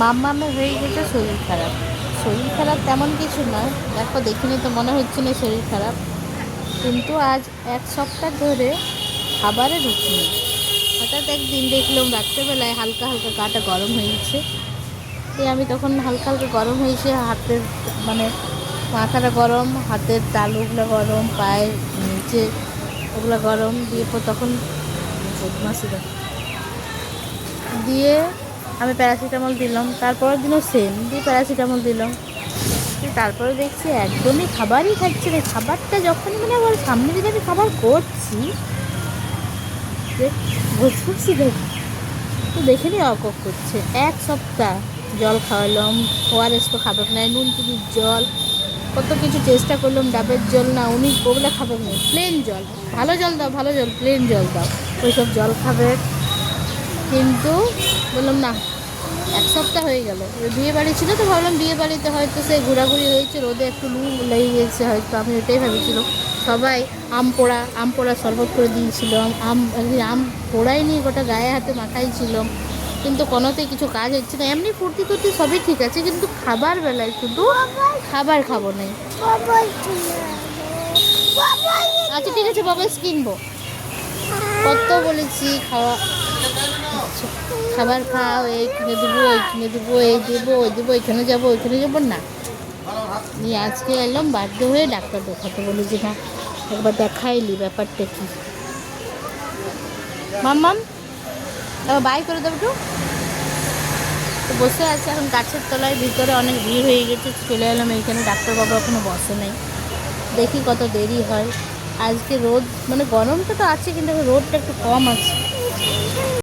মাম্মামের হয়ে গেছে শরীর খারাপ। শরীর খারাপ তেমন কিছু নয়, দেখো দেখিনি তো মনে হচ্ছে না শরীর খারাপ, কিন্তু আজ 1 সপ্তাহ ধরে খাবারে রুচি নেই। হঠাৎ একদিন দেখলাম রাত্রেবেলায় হালকা হালকা গাটা গরম হয়েছে। আমি তখন হালকা হালকা গরম হয়েছে, হাতের মানে মাথাটা গরম, হাতের তালুগুলো গরম, পায়ের নিচে ওগুলো গরম দিয়ে তখন বদমাসি দিয়ে আমি প্যারাসিটামল দিলাম, তারপরের দিনও সেম দিয়ে প্যারাসিটামল দিলাম। তারপরে দেখছি একদমই খাবারই খাচ্ছে না। খাবারটা যখনই মানে আবার সামনে দিকে আমি খাবার করছি, বসে দেখ তো দেখে নি অকক করছে। 1 সপ্তাহ জল খাওয়ালাম, ওআরএস তো খাবার নেয়, নুন চিনির জল, কত কিছু চেষ্টা করলাম, ডাবের জল না, উনি ওগুলো খাবার নেই, প্লেন জল, ভালো জল দাও ভালো জল, প্লেন জল দাও, ওইসব জল খাবে। কিন্তু বললাম না, 1 সপ্তাহ হয়ে গেল। বিয়ে বাড়ি ছিল তো ভাবলাম বিয়ে বাড়িতে হয়তো সে ঘোরাঘুরি হয়েছে, রোদে একটু লু লেগে গেছে হয়তো, আমি ওটাই ভেবেছিলাম। সবাই আম পোড়া শরবত করে দিয়েছিল, একদিন আম পোড়াই নিয়ে গোটা গায়ে হাতে মাখাইছিলাম, কিন্তু কোনোতেই কিছু কাজ হচ্ছে না। এমনি ফুর্তি টুর্তি সবই ঠিক আছে, কিন্তু খাবার বেলায় শুধু খাবার খাবো নাই। আচ্ছা ঠিক আছে, বাবাস কিনবো, কত বলেছি খাওয়া, খাবার খাও, এই কিনে দেবো ওই কিনে দেবো, এই দেবো ওই দেবো, এখানে যাবো ওইখানে যাবো না। নিয়ে আজকে এলাম বাধ্য হয়ে ডাক্তার দেখাতে, বলি যে না একবার দেখাইলি ব্যাপারটা কি। মাম্মাম এবার বাই করে দেবো তো বসে আছে এখন গাছের তলায়, ভিতরে অনেক ভিড় হয়ে গেছে, চলে এলাম এইখানে। ডাক্তারবাবু এখনো বসে নেই, দেখি কত দেরি হয়। আজকে রোদ মানে গরমটা তো আছে, কিন্তু রোদটা একটু কম আছে।